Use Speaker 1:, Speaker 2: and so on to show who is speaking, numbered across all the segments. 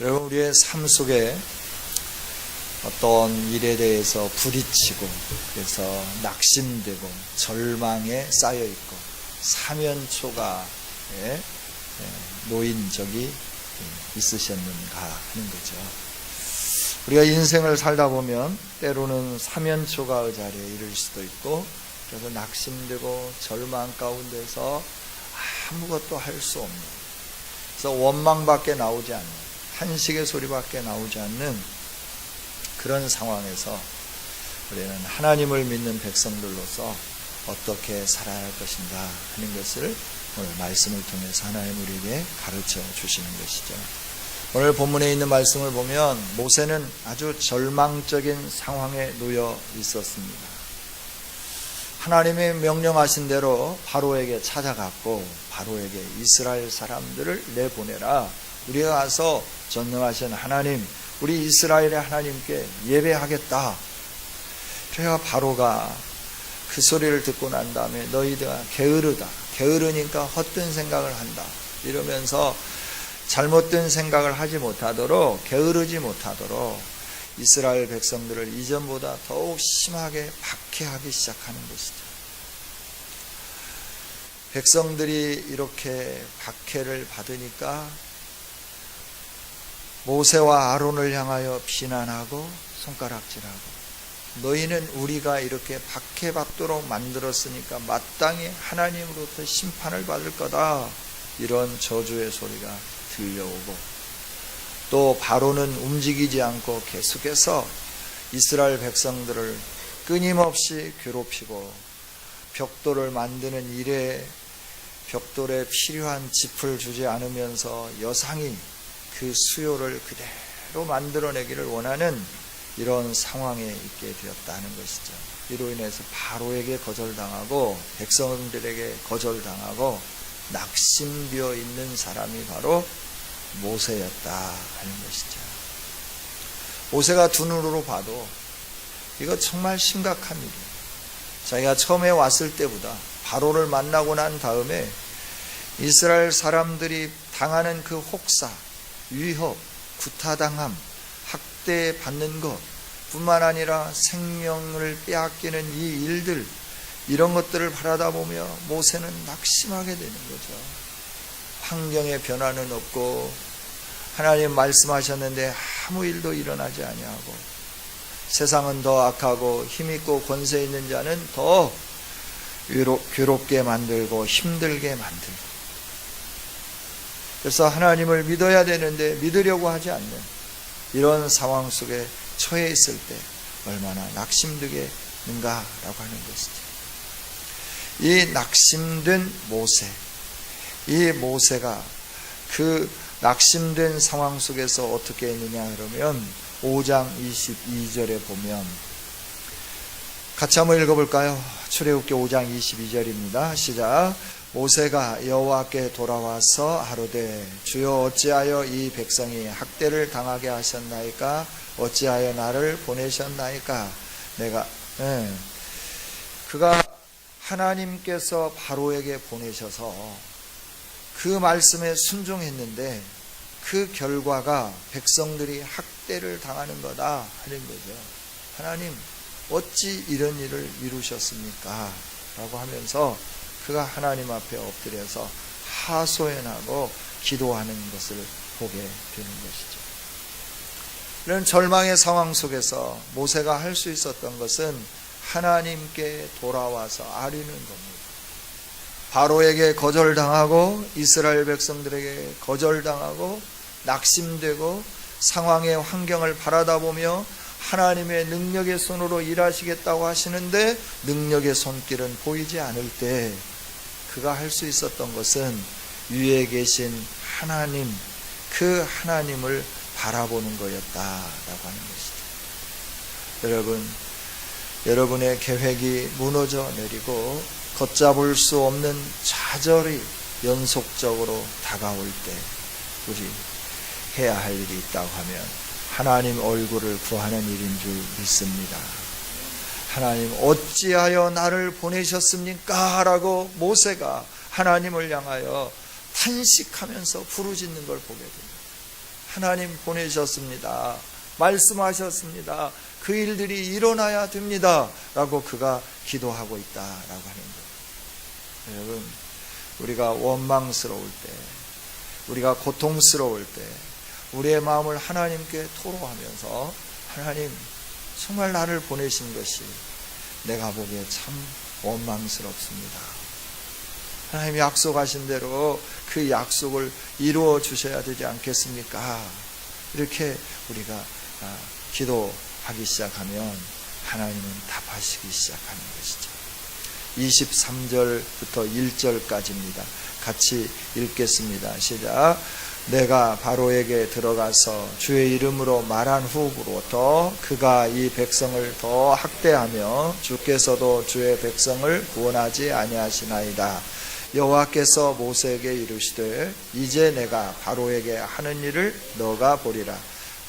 Speaker 1: 여러분, 우리의 삶 속에 어떤 일에 대해서 부딪히고, 그래서 낙심되고 절망에 쌓여있고 사면초가에 놓인 적이 있으셨는가 하는 거죠. 우리가 인생을 살다 보면 때로는 사면초가의 자리에 이를 수도 있고, 그래서 낙심되고 절망 가운데서 아무것도 할 수 없는, 그래서 원망밖에 나오지 않는, 한식의 소리밖에 나오지 않는 그런 상황에서 우리는 하나님을 믿는 백성들로서 어떻게 살아야 할 것인가 하는 것을 오늘 말씀을 통해서 하나님 우리에게 가르쳐 주시는 것이죠. 오늘 본문에 있는 말씀을 보면 모세는 아주 절망적인 상황에 놓여 있었습니다. 하나님이 명령하신 대로 바로에게 찾아갔고, 바로에게 이스라엘 사람들을 내보내라, 우리가 가서 전능하신 하나님, 우리 이스라엘의 하나님께 예배하겠다. 그래야 바로가 그 소리를 듣고 난 다음에 너희들아 게으르다, 게으르니까 헛된 생각을 한다, 이러면서 잘못된 생각을 하지 못하도록, 게으르지 못하도록 이스라엘 백성들을 이전보다 더욱 심하게 박해하기 시작하는 것이죠. 백성들이 이렇게 박해를 받으니까 모세와 아론을 향하여 비난하고 손가락질하고, 너희는 우리가 이렇게 박해받도록 만들었으니까 마땅히 하나님으로부터 심판을 받을 거다, 이런 저주의 소리가 들려오고, 또 바로는 움직이지 않고 계속해서 이스라엘 백성들을 끊임없이 괴롭히고, 벽돌을 만드는 일에 벽돌에 필요한 짚을 주지 않으면서 여상이 그 수요를 그대로 만들어내기를 원하는 이런 상황에 있게 되었다는 것이죠. 이로 인해서 바로에게 거절당하고 백성들에게 거절당하고 낙심되어 있는 사람이 바로 모세였다 하는 것이죠. 모세가 두 눈으로 봐도 이거 정말 심각한 일이에요. 자기가 처음에 왔을 때보다 바로를 만나고 난 다음에 이스라엘 사람들이 당하는 그 혹사, 위협, 구타당함, 학대받는 것 뿐만 아니라 생명을 빼앗기는 이 일들, 이런 것들을 바라다 보며 모세는 낙심하게 되는 거죠. 환경의 변화는 없고 하나님 말씀하셨는데 아무 일도 일어나지 아니하고, 세상은 더 악하고 힘있고 권세 있는 자는 더 괴롭게 만들고 힘들게 만들고, 그래서 하나님을 믿어야 되는데 믿으려고 하지 않는 이런 상황 속에 처해 있을 때 얼마나 낙심되겠는가라고 하는 것이죠. 이 낙심된 모세, 이 모세가 그 낙심된 상황 속에서 어떻게 했느냐 그러면 5장 22절에 보면, 같이 한번 읽어볼까요? 출애굽기 5장 22절입니다. 시작. 모세가 여호와께 돌아와서 하루되 주여 어찌하여 이 백성이 학대를 당하게 하셨나이까? 어찌하여 나를 보내셨나이까? 그가 하나님께서 바로에게 보내셔서 그 말씀에 순종했는데 그 결과가 백성들이 학대를 당하는 거다 하는 거죠. 하나님 어찌 이런 일을 이루셨습니까? 라고 하면서 그가 하나님 앞에 엎드려서 하소연하고 기도하는 것을 보게 되는 것이죠. 이런 절망의 상황 속에서 모세가 할 수 있었던 것은 하나님께 돌아와서 아뢰는 겁니다. 바로에게 거절당하고 이스라엘 백성들에게 거절당하고 낙심되고 상황의 환경을 바라다 보며 하나님의 능력의 손으로 일하시겠다고 하시는데 능력의 손길은 보이지 않을 때 그가 할 수 있었던 것은 위에 계신 하나님, 그 하나님을 바라보는 거였다라고 하는 것이죠. 여러분의 계획이 무너져 내리고 걷잡을 수 없는 좌절이 연속적으로 다가올 때 우리 해야 할 일이 있다고 하면 하나님 얼굴을 구하는 일인 줄 믿습니다. 하나님 어찌하여 나를 보내셨습니까? 라고 모세가 하나님을 향하여 탄식하면서 부르짖는 걸 보게 됩니다. 하나님 보내셨습니다. 말씀하셨습니다. 그 일들이 일어나야 됩니다. 라고 그가 기도하고 있다라고 하는 거예요. 여러분, 우리가 원망스러울 때, 우리가 고통스러울 때 우리의 마음을 하나님께 토로하면서 하나님, 정말 나를 보내신 것이 내가 보기에 참 원망스럽습니다. 하나님이 약속하신 대로 그 약속을 이루어 주셔야 되지 않겠습니까? 이렇게 우리가 기도하기 시작하면 하나님은 답하시기 시작하는 것이죠. 23절부터 1절까지입니다. 같이 읽겠습니다. 시작. 내가 바로에게 들어가서 주의 이름으로 말한 후부터 그가 이 백성을 더 학대하며 주께서도 주의 백성을 구원하지 아니하시나이다. 여호와께서 모세에게 이르시되 이제 내가 바로에게 하는 일을 너가 보리라.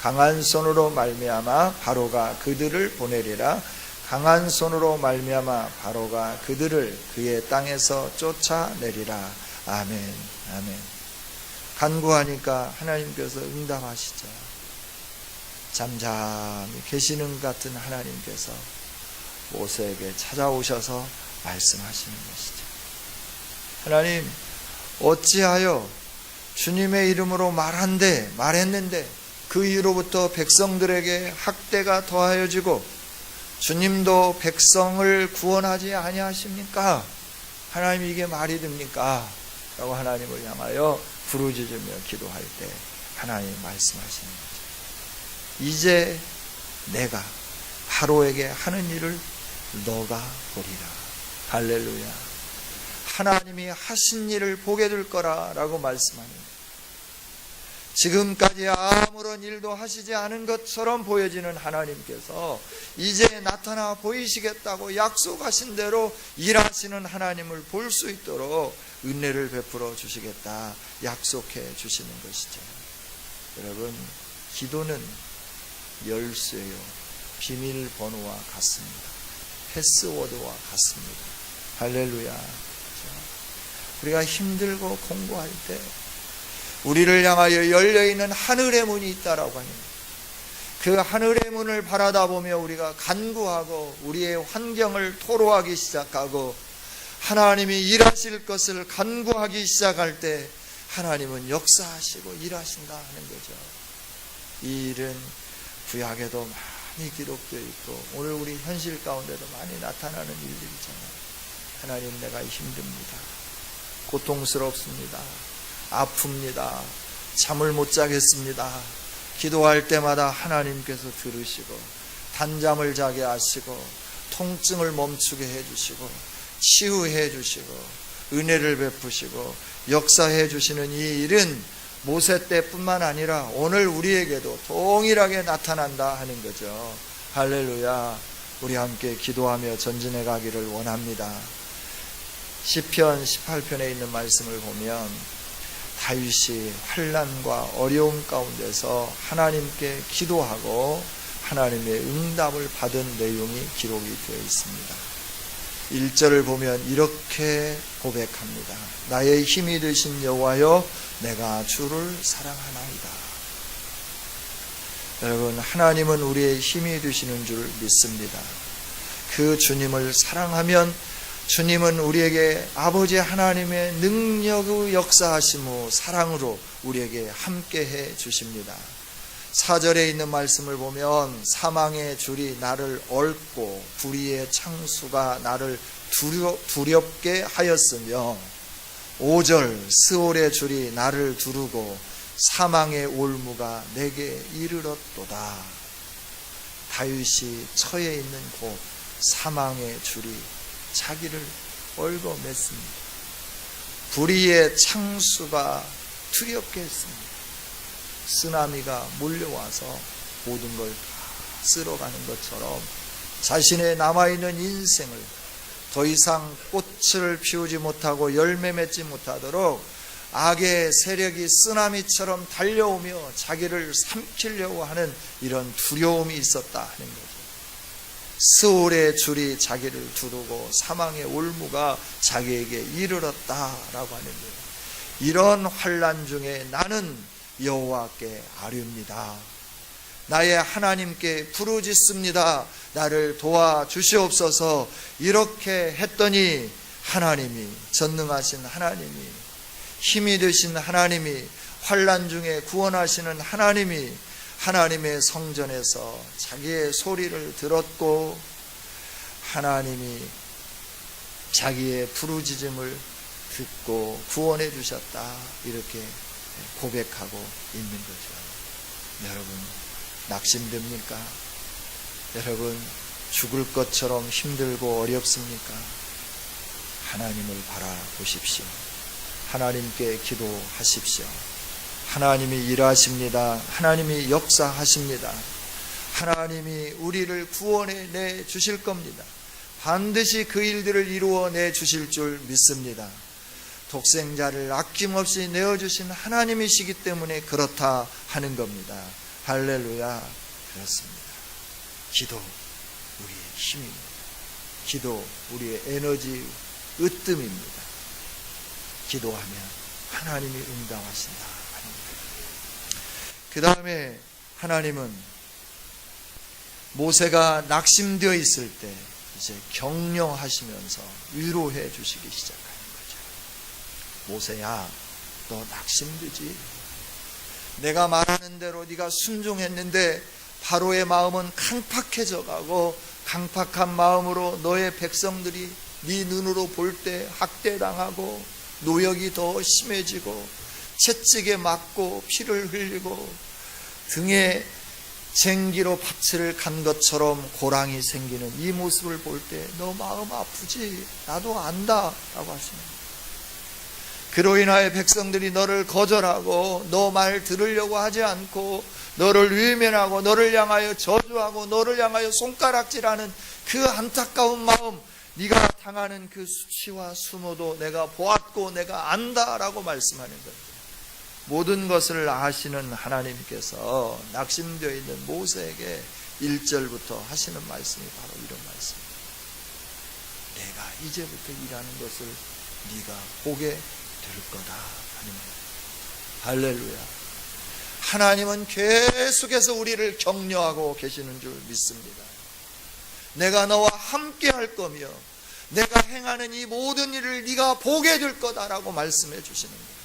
Speaker 1: 강한 손으로 말미암아 바로가 그들을 보내리라. 강한 손으로 말미암아 바로가 그들을 그의 땅에서 쫓아내리라. 아멘. 아멘. 간구하니까 하나님께서 응답하시죠. 잠잠히 계시는 것 같은 하나님께서 모세에게 찾아오셔서 말씀하시는 것이죠. 하나님, 어찌하여 주님의 이름으로 말했는데 그 이후로부터 백성들에게 학대가 더하여지고 주님도 백성을 구원하지 아니하십니까? 하나님, 이게 말이 됩니까? 라고 하나님을 향하여 부르짖으며 기도할 때 하나님 말씀하시는 거죠. 이제 내가 바로에게 하는 일을 너가 보리라. 할렐루야. 하나님이 하신 일을 보게 될 거라라고 말씀하는 거예요. 지금까지 아무런 일도 하시지 않은 것처럼 보여지는 하나님께서 이제 나타나 보이시겠다고 약속하신 대로 일하시는 하나님을 볼 수 있도록 은혜를 베풀어 주시겠다 약속해 주시는 것이죠. 여러분, 기도는 열쇠요, 비밀번호와 같습니다. 패스워드와 같습니다. 할렐루야. 우리가 힘들고 공부할 때 우리를 향하여 열려있는 하늘의 문이 있다라고 하는 그 하늘의 문을 바라다 보며 우리가 간구하고 우리의 환경을 토로하기 시작하고 하나님이 일하실 것을 간구하기 시작할 때 하나님은 역사하시고 일하신다 하는 거죠. 이 일은 구약에도 많이 기록되어 있고 오늘 우리 현실 가운데도 많이 나타나는 일들이잖아요. 하나님, 내가 힘듭니다. 고통스럽습니다. 아픕니다. 잠을 못 자겠습니다. 기도할 때마다 하나님께서 들으시고 단잠을 자게 하시고 통증을 멈추게 해주시고 치유해 주시고 은혜를 베푸시고 역사해 주시는 이 일은 모세 때뿐만 아니라 오늘 우리에게도 동일하게 나타난다 하는 거죠. 할렐루야. 우리 함께 기도하며 전진해 가기를 원합니다. 시편 18편에 있는 말씀을 보면 다윗이 환난과 어려움 가운데서 하나님께 기도하고 하나님의 응답을 받은 내용이 기록이 되어 있습니다. 1절을 보면 이렇게 고백합니다. 나의 힘이 되신 여호와여, 내가 주를 사랑하나이다. 여러분, 하나님은 우리의 힘이 되시는 줄 믿습니다. 그 주님을 사랑하면 주님은 우리에게 아버지 하나님의 능력의 역사하심 사랑으로 우리에게 함께해 주십니다. 4절에 있는 말씀을 보면 사망의 줄이 나를 얽고 불의의 창수가 나를 두렵게 하였으며 5절 스올의 줄이 나를 두르고 사망의 올무가 내게 이르렀도다. 다윗이 처해 있는 곳 사망의 줄이 자기를 얽어 맸습니다. 불의의 창수가 두렵게 했습니다. 쓰나미가 몰려와서 모든 걸 다 쓸어가는 것처럼 자신의 남아있는 인생을 더 이상 꽃을 피우지 못하고 열매 맺지 못하도록 악의 세력이 쓰나미처럼 달려오며 자기를 삼키려고 하는 이런 두려움이 있었다 하는 거죠. 스올의 줄이 자기를 두르고 사망의 올무가 자기에게 이르렀다라고 하는 거예요. 이런 환난 중에 나는 여호와께 아뢰옵니다. 나의 하나님께 부르짖습니다. 나를 도와주시옵소서. 이렇게 했더니 하나님이, 전능하신 하나님이, 힘이 되신 하나님이, 환난 중에 구원하시는 하나님이 하나님의 성전에서 자기의 소리를 들었고 하나님이 자기의 부르짖음을 듣고 구원해 주셨다. 이렇게 고백하고 있는 거죠. 여러분, 낙심됩니까? 여러분, 죽을 것처럼 힘들고 어렵습니까? 하나님을 바라보십시오. 하나님께 기도하십시오. 하나님이 일하십니다. 하나님이 역사하십니다. 하나님이 우리를 구원해 주실 겁니다. 반드시 그 일들을 이루어내 주실 줄 믿습니다. 독생자를 아낌없이 내어주신 하나님이시기 때문에 그렇다 하는 겁니다. 할렐루야. 그렇습니다. 기도 우리의 힘입니다. 기도 우리의 에너지 으뜸입니다. 기도하면 하나님이 응답하신다 하는 거예요. 그 다음에 하나님은 모세가 낙심되어 있을 때 이제 격려하시면서 위로해 주시기 시작하는 거죠. 모세야, 너 낙심되지? 내가 말하는 대로 네가 순종했는데 바로의 마음은 강팍해져 가고 강팍한 마음으로 너의 백성들이 네 눈으로 볼 때 학대당하고 노역이 더 심해지고 채찍에 맞고 피를 흘리고 등에 쟁기로 밭을 간 것처럼 고랑이 생기는 이 모습을 볼 때 너 마음 아프지? 나도 안다 라고 하십니다. 그로 인하여 백성들이 너를 거절하고 너 말 들으려고 하지 않고 너를 외면하고 너를 향하여 저주하고 너를 향하여 손가락질하는 그 안타까운 마음, 네가 당하는 그 수치와 수모도 내가 보았고 내가 안다라고 말씀하는 거예요. 모든 것을 아시는 하나님께서 낙심되어 있는 모세에게 1절부터 하시는 말씀이 바로 이런 말씀입니다. 내가 이제부터 일하는 것을 네가 보게 될 거다 하는 거예요. 할렐루야. 하나님은 계속해서 우리를 격려하고 계시는 줄 믿습니다. 내가 너와 함께 할 거며 내가 행하는 이 모든 일을 네가 보게 될 거다라고 말씀해 주시는 거예요.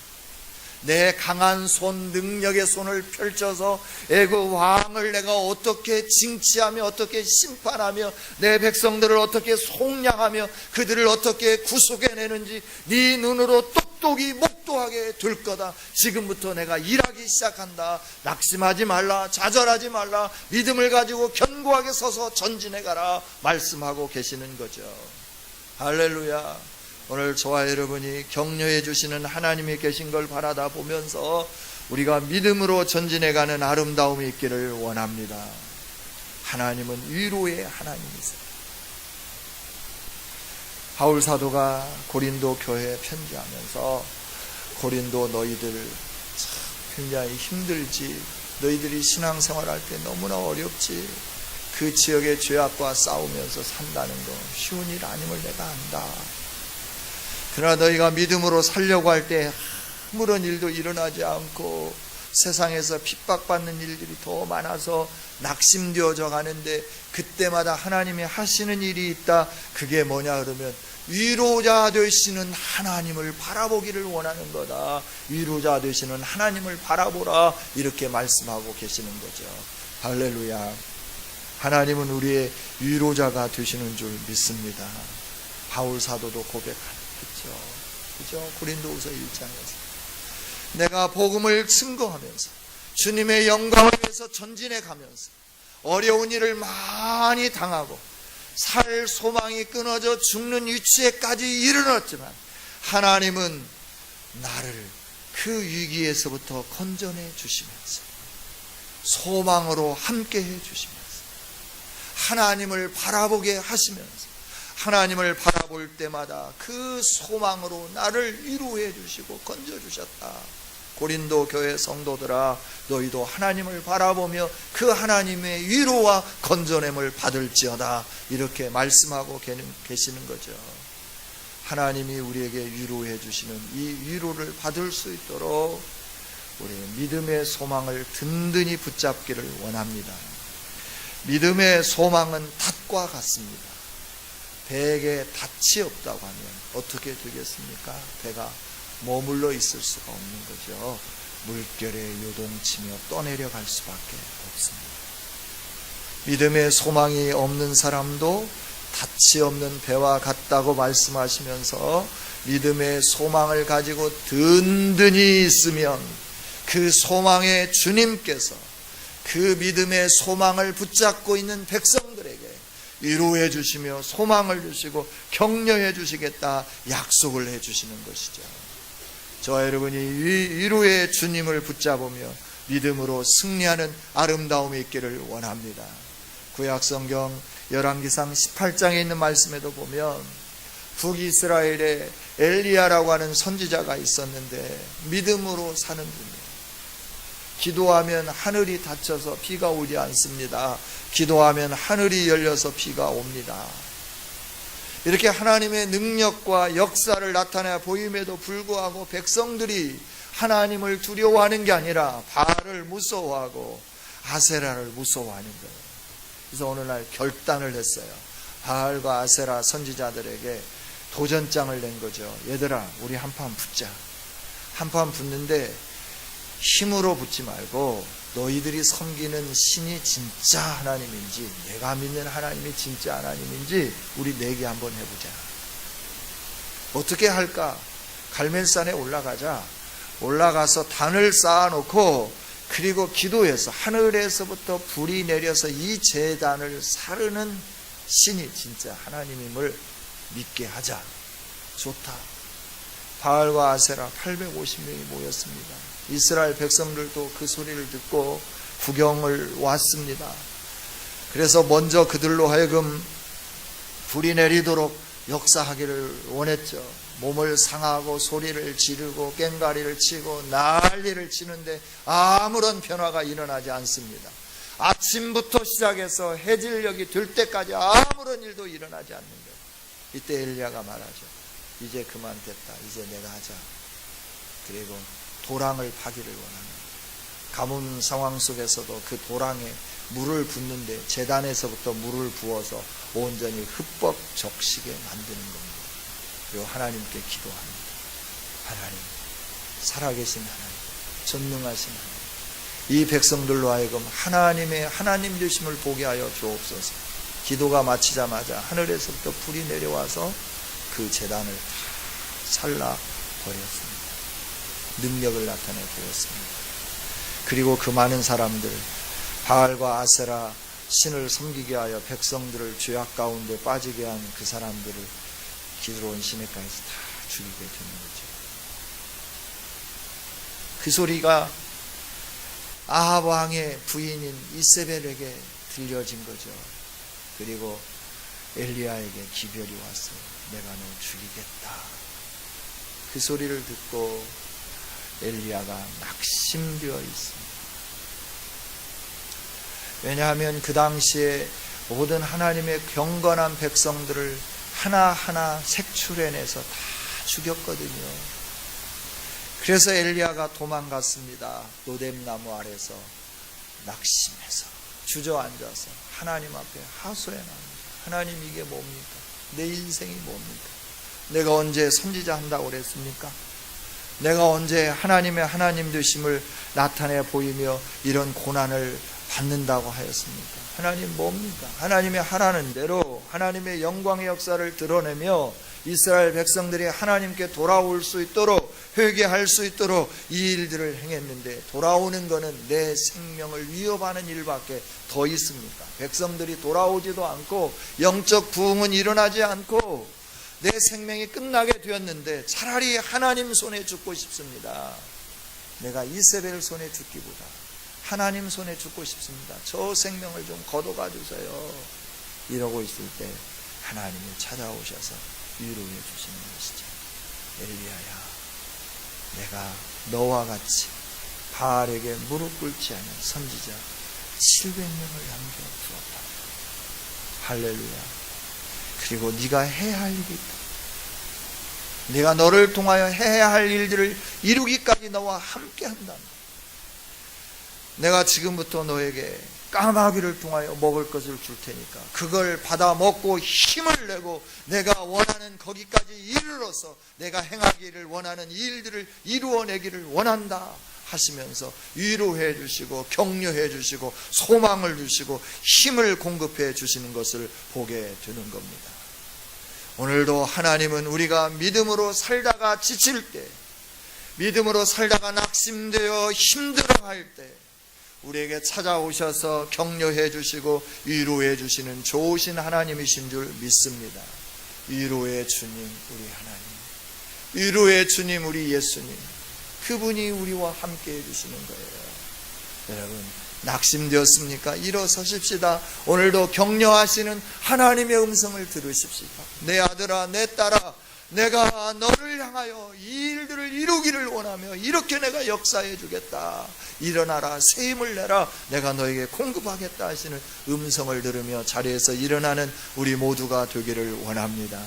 Speaker 1: 내 강한 손, 능력의 손을 펼쳐서 애굽 왕을 내가 어떻게 징치하며 어떻게 심판하며 내 백성들을 어떻게 속량하며 그들을 어떻게 구속해내는지 네 눈으로 똑똑히 목도하게 될 거다. 지금부터 내가 일하기 시작한다. 낙심하지 말라, 좌절하지 말라, 믿음을 가지고 견고하게 서서 전진해 가라 말씀하고 계시는 거죠. 할렐루야. 오늘 저와 여러분이 격려해 주시는 하나님이 계신 걸 바라다 보면서 우리가 믿음으로 전진해가는 아름다움이 있기를 원합니다. 하나님은 위로의 하나님이세요. 바울 사도가 고린도 교회에 편지하면서 고린도 너희들 참 굉장히 힘들지, 너희들이 신앙생활할 때 너무나 어렵지, 그 지역의 죄악과 싸우면서 산다는 거 쉬운 일 아님을 내가 안다. 그러나 너희가 믿음으로 살려고 할 때 아무런 일도 일어나지 않고 세상에서 핍박받는 일들이 더 많아서 낙심되어져 가는데 그때마다 하나님이 하시는 일이 있다. 그게 뭐냐 그러면 위로자 되시는 하나님을 바라보기를 원하는 거다. 위로자 되시는 하나님을 바라보라 이렇게 말씀하고 계시는 거죠. 할렐루야. 하나님은 우리의 위로자가 되시는 줄 믿습니다. 바울 사도도 고백합니다. 그죠? 고린도후서 1장에서 내가 복음을 증거하면서 주님의 영광을 위해서 전진해 가면서 어려운 일을 많이 당하고 살 소망이 끊어져 죽는 위치에까지 이르렀지만 하나님은 나를 그 위기에서부터 건져내 주시면서 소망으로 함께해 주시면서 하나님을 바라보게 하시면서 하나님을 바라볼 때마다 그 소망으로 나를 위로해 주시고 건져주셨다. 고린도 교회 성도들아, 너희도 하나님을 바라보며 그 하나님의 위로와 건져냄을 받을지어다. 이렇게 말씀하고 계시는 거죠. 하나님이 우리에게 위로해 주시는 이 위로를 받을 수 있도록 우리 믿음의 소망을 든든히 붙잡기를 원합니다. 믿음의 소망은 닷과 같습니다. 배에게 닷이 없다고 하면 어떻게 되겠습니까? 배가 머물러 있을 수가 없는 거죠. 물결에 요동치며 떠내려갈 수밖에 없습니다. 믿음의 소망이 없는 사람도 닷이 없는 배와 같다고 말씀하시면서 믿음의 소망을 가지고 든든히 있으면 그 소망의 주님께서 그 믿음의 소망을 붙잡고 있는 백성들에게 위로해 주시며 소망을 주시고 격려해 주시겠다 약속을 해 주시는 것이죠. 저와 여러분이 위로의 주님을 붙잡으며 믿음으로 승리하는 아름다움이 있기를 원합니다. 구약성경 열왕기상 18장에 있는 말씀에도 보면 북이스라엘에 엘리야라고 하는 선지자가 있었는데 믿음으로 사는 분이에요. 기도하면 하늘이 닫혀서 비가 오지 않습니다. 기도하면 하늘이 열려서 비가 옵니다. 이렇게 하나님의 능력과 역사를 나타내 보임에도 불구하고 백성들이 하나님을 두려워하는 게 아니라 바알을 무서워하고 아세라를 무서워하는 거예요. 그래서 어느 날 결단을 했어요. 바알과 아세라 선지자들에게 도전장을 낸 거죠. 얘들아, 우리 한판 붙자. 한판 붙는데 힘으로 붙지 말고 너희들이 섬기는 신이 진짜 하나님인지 내가 믿는 하나님이 진짜 하나님인지 우리 내기 한번 해보자. 어떻게 할까? 갈멜산에 올라가자. 올라가서 단을 쌓아놓고 그리고 기도해서 하늘에서부터 불이 내려서 이 제단을 사르는 신이 진짜 하나님임을 믿게 하자. 좋다. 바알과 아세라 850명이 모였습니다. 이스라엘 백성들도 그 소리를 듣고 구경을 왔습니다. 그래서 먼저 그들로 하여금 불이 내리도록 역사하기를 원했죠. 몸을 상하고 소리를 지르고 꽹과리를 치고 난리를 치는데 아무런 변화가 일어나지 않습니다. 아침부터 시작해서 해질녘이 될 때까지 아무런 일도 일어나지 않는 거예요. 이때 엘리야가 말하죠. 이제 그만 됐다. 이제 내가 하자. 그리고 도랑을 파기를 원합니다. 가뭄 상황 속에서도 그 도랑에 물을 붓는데 제단에서부터 물을 부어서 온전히 흠뻑 적시게 만드는 겁니다. 그리고 하나님께 기도합니다. 하나님, 살아계신 하나님, 전능하신 하나님, 이 백성들로 하여금 하나님의 하나님 되심을 보게 하여 주옵소서. 기도가 마치자마자 하늘에서부터 불이 내려와서 그 제단을 다 살라 버렸습니다. 능력을 나타내 보였습니다. 그리고 그 많은 사람들, 바알과 아세라 신을 섬기게 하여 백성들을 죄악 가운데 빠지게 한 그 사람들을 기드론 시내가에서 다 죽이게 되는 거죠. 그 소리가 아합 왕의 부인인 이세벨에게 들려진 거죠. 그리고 엘리야에게 기별이 왔어요. 내가 너 죽이겠다. 그 소리를 듣고 엘리야가 낙심되어 있습니다. 왜냐하면 그 당시에 모든 하나님의 경건한 백성들을 하나하나 색출해내서 다 죽였거든요. 그래서 엘리야가 도망갔습니다. 노뎀나무 아래서 낙심해서 주저앉아서 하나님 앞에 하소해 납니다. 하나님, 이게 뭡니까? 내 인생이 뭡니까? 내가 언제 선지자 한다고 그랬습니까? 내가 언제 하나님의 하나님 되심을 나타내 보이며 이런 고난을 받는다고 하였습니까? 하나님 뭡니까? 하나님의 하라는 대로 하나님의 영광의 역사를 드러내며 이스라엘 백성들이 하나님께 돌아올 수 있도록, 회개할 수 있도록 이 일들을 행했는데 돌아오는 것은 내 생명을 위협하는 일밖에 더 있습니까? 백성들이 돌아오지도 않고 영적 부흥은 일어나지 않고 내 생명이 끝나게 되었는데 차라리 하나님 손에 죽고 싶습니다. 내가 이세벨 손에 죽기보다 하나님 손에 죽고 싶습니다. 저 생명을 좀 거둬가 주세요. 이러고 있을 때 하나님이 찾아오셔서 위로해 주시는 것이죠. 엘리야야, 내가 너와 같이 바알에게 무릎 꿇지 않은 선지자 700명을 남겨두었다. 할렐루야. 그리고 네가 해야 할 일이 있다. 내가 너를 통하여 해야 할 일들을 이루기까지 너와 함께 한다. 내가 지금부터 너에게 까마귀를 통하여 먹을 것을 줄 테니까 그걸 받아 먹고 힘을 내고 내가 원하는 거기까지 이르러서 내가 행하기를 원하는 일들을 이루어내기를 원한다 하시면서 위로해 주시고 격려해 주시고 소망을 주시고 힘을 공급해 주시는 것을 보게 되는 겁니다. 오늘도 하나님은 우리가 믿음으로 살다가 지칠 때, 믿음으로 살다가 낙심되어 힘들어할 때 우리에게 찾아오셔서 격려해 주시고 위로해 주시는 좋으신 하나님이신 줄 믿습니다. 위로의 주님 우리 하나님, 위로의 주님 우리 예수님, 그분이 우리와 함께 해주시는 거예요. 여러분 낙심되었습니까? 일어서십시다. 오늘도 격려하시는 하나님의 음성을 들으십시다. 내 아들아 내 딸아, 내가 너를 향하여 이 일들을 이루기를 원하며 이렇게 내가 역사해 주겠다. 일어나라, 새 힘을 내라, 내가 너에게 공급하겠다 하시는 음성을 들으며 자리에서 일어나는 우리 모두가 되기를 원합니다.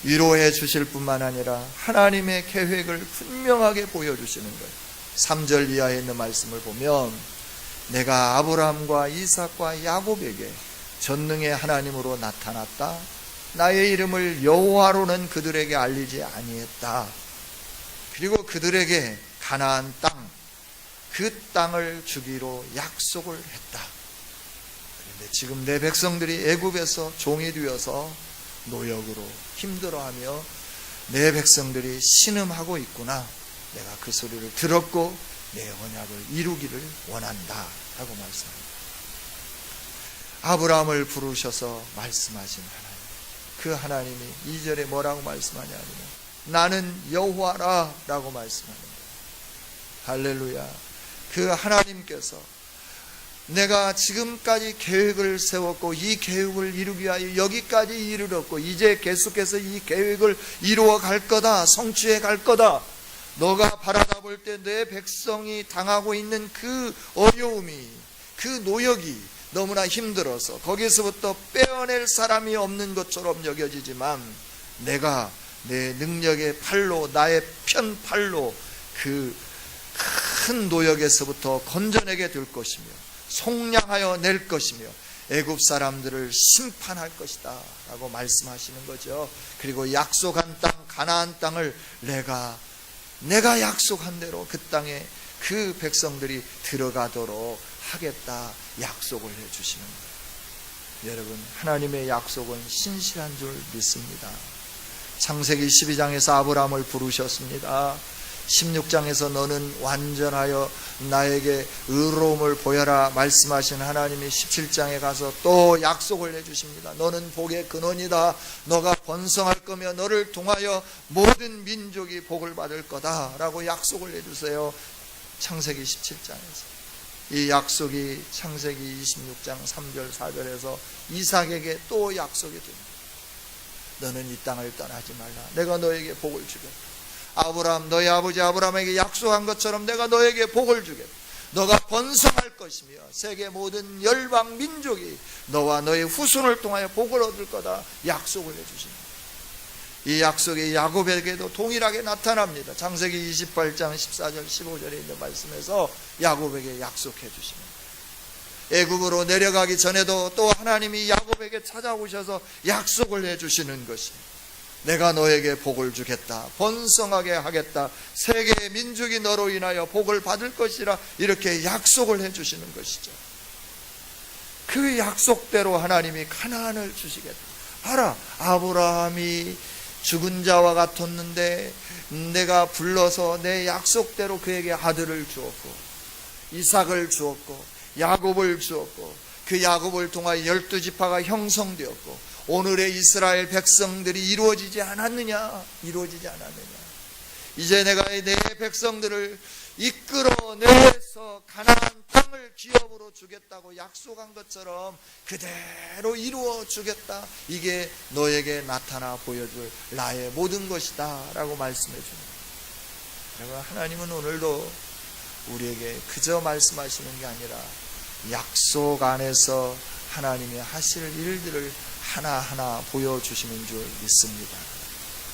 Speaker 1: 위로해 주실 뿐만 아니라 하나님의 계획을 분명하게 보여주시는 거예요. 3절 이하에 있는 말씀을 보면 내가 아브라함과 이삭과 야곱에게 전능의 하나님으로 나타났다. 나의 이름을 여호와로는 그들에게 알리지 아니했다. 그리고 그들에게 가나안 땅, 그 땅을 주기로 약속을 했다. 그런데 지금 내 백성들이 애굽에서 종이 되어서 노역으로 힘들어하며 내 백성들이 신음하고 있구나. 내가 그 소리를 들었고 내 언약을 이루기를 원한다 라고 말씀합니다. 아브라함을 부르셔서 말씀하신 하나님, 그 하나님이 2절에 뭐라고 말씀하냐면 나는 여호와라 라고 말씀합니다. 할렐루야. 그 하나님께서 내가 지금까지 계획을 세웠고 이 계획을 이루기 위하여 여기까지 이르렀고 이제 계속해서 이 계획을 이루어 갈 거다, 성취해 갈 거다. 너가 바라다 볼 때 내 백성이 당하고 있는 그 어려움이, 그 노역이 너무나 힘들어서 거기서부터 빼어낼 사람이 없는 것처럼 여겨지지만 내가 내 능력의 팔로, 나의 편 팔로 그 큰 노역에서부터 건져내게 될 것이며 속량하여 낼 것이며 애굽 사람들을 심판할 것이다 라고 말씀하시는 거죠. 그리고 약속한 땅, 가나안 땅을 내가 약속한 대로 그 땅에 그 백성들이 들어가도록 하겠다 약속을 해주시는 거예요. 여러분 하나님의 약속은 신실한 줄 믿습니다. 창세기 12장에서 아브라함을 부르셨습니다. 16장에서 너는 완전하여 나에게 의로움을 보여라 말씀하신 하나님이 17장에 가서 또 약속을 해주십니다. 너는 복의 근원이다. 너가 번성할 거며 너를 통하여 모든 민족이 복을 받을 거다 라고 약속을 해주세요. 창세기 17장에서 이 약속이 창세기 26장 3절 4절에서 이삭에게 또 약속이 됩니다. 너는 이 땅을 떠나지 말라. 내가 너에게 복을 주겠다. 아브라함, 너희 아버지 아브라함에게 약속한 것처럼 내가 너에게 복을 주겠다. 너가 번성할 것이며 세계 모든 열방 민족이 너와 너의 후손을 통하여 복을 얻을 거다 약속을 해주십니다. 이 약속이 야곱에게도 동일하게 나타납니다. 창세기 28장 14절 15절에 있는 말씀에서 야곱에게 약속해 주십니다. 애굽으로 내려가기 전에도 또 하나님이 야곱에게 찾아오셔서 약속을 해주시는 것입니다. 내가 너에게 복을 주겠다. 번성하게 하겠다. 세계의 민족이 너로 인하여 복을 받을 것이라 이렇게 약속을 해주시는 것이죠. 그 약속대로 하나님이 가나안을 주시겠다. 봐라, 아브라함이 죽은 자와 같았는데 내가 불러서 내 약속대로 그에게 아들을 주었고 이삭을 주었고 야곱을 주었고 그 야곱을 통하여 12지파가 형성되었고 오늘의 이스라엘 백성들이 이루어지지 않았느냐? 이루어지지 않았느냐? 이제 내가 내 백성들을 이끌어내서 가나안 땅을 기업으로 주겠다고 약속한 것처럼 그대로 이루어 주겠다. 이게 너에게 나타나 보여줄 나의 모든 것이다 라고 말씀해 줍니다. 여러분 하나님은 오늘도 우리에게 그저 말씀하시는 게 아니라 약속 안에서 하나님이 하실 일들을 하나하나 보여주시는 줄 믿습니다.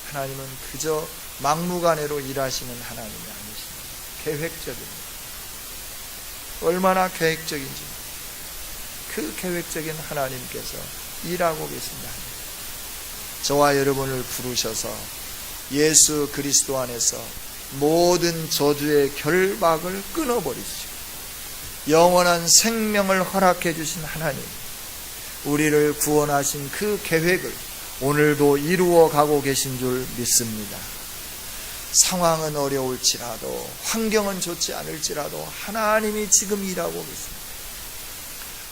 Speaker 1: 하나님은 그저 막무가내로 일하시는 하나님이 아니십니다. 계획적입니다. 얼마나 계획적인지, 그 계획적인 하나님께서 일하고 계십니다. 저와 여러분을 부르셔서 예수 그리스도 안에서 모든 저주의 결박을 끊어버리시고 영원한 생명을 허락해 주신 하나님, 우리를 구원하신 그 계획을 오늘도 이루어 가고 계신 줄 믿습니다. 상황은 어려울지라도, 환경은 좋지 않을지라도 하나님이 지금 일하고 계십니다.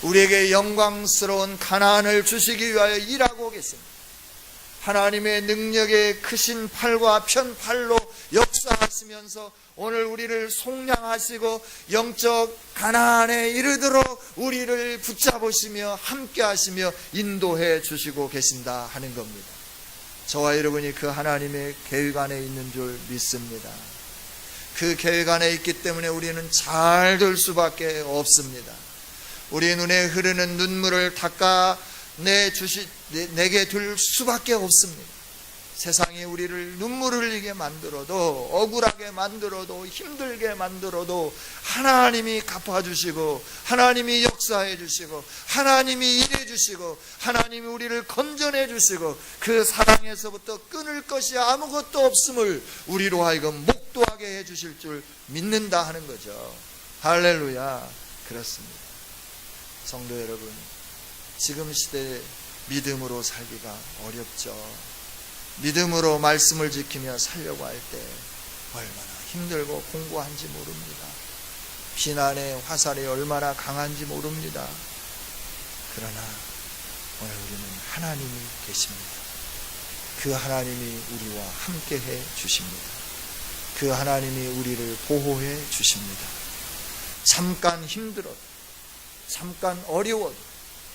Speaker 1: 우리에게 영광스러운 가나안을 주시기 위하여 일하고 계십니다. 하나님의 능력의 크신 팔과 편팔로 역사하시면서 오늘 우리를 속량하시고 영적 가나안에 이르도록 우리를 붙잡으시며 함께하시며 인도해 주시고 계신다 하는 겁니다. 저와 여러분이 그 하나님의 계획 안에 있는 줄 믿습니다. 그 계획 안에 있기 때문에 우리는 잘 될 수밖에 없습니다. 우리 눈에 흐르는 눈물을 내게 둘 수밖에 없습니다. 세상이 우리를 눈물을 흘리게 만들어도, 억울하게 만들어도, 힘들게 만들어도 하나님이 갚아주시고, 하나님이 역사해 주시고, 하나님이 일해 주시고, 하나님이 우리를 건져내 주시고, 그 사랑에서부터 끊을 것이 아무것도 없음을 우리로 하여금 목도하게 해 주실 줄 믿는다 하는 거죠. 할렐루야. 그렇습니다. 성도 여러분, 지금 시대에 믿음으로 살기가 어렵죠. 믿음으로 말씀을 지키며 살려고 할 때 얼마나 힘들고 공고한지 모릅니다. 비난의 화살이 얼마나 강한지 모릅니다. 그러나 오늘 우리는 하나님이 계십니다. 그 하나님이 우리와 함께해 주십니다. 그 하나님이 우리를 보호해 주십니다. 잠깐 힘들어도, 잠깐 어려워도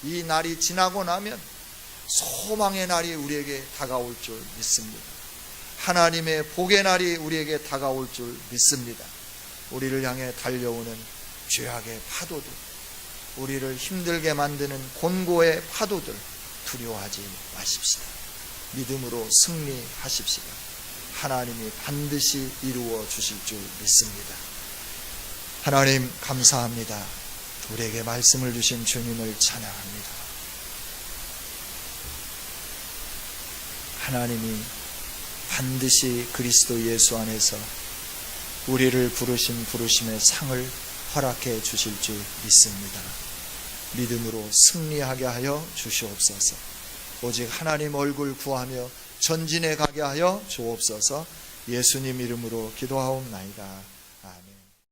Speaker 1: 이 날이 지나고 나면 소망의 날이 우리에게 다가올 줄 믿습니다. 하나님의 복의 날이 우리에게 다가올 줄 믿습니다. 우리를 향해 달려오는 죄악의 파도들, 우리를 힘들게 만드는 곤고의 파도들 두려워하지 마십시다. 믿음으로 승리하십시다. 하나님이 반드시 이루어 주실 줄 믿습니다. 하나님 감사합니다. 우리에게 말씀을 주신 주님을 찬양합니다. 하나님이 반드시 그리스도 예수 안에서 우리를 부르신 부르심의 상을 허락해 주실 줄 믿습니다. 믿음으로 승리하게 하여 주시옵소서. 오직 하나님 얼굴 구하며 전진해 가게 하여 주옵소서. 예수님 이름으로 기도하옵나이다.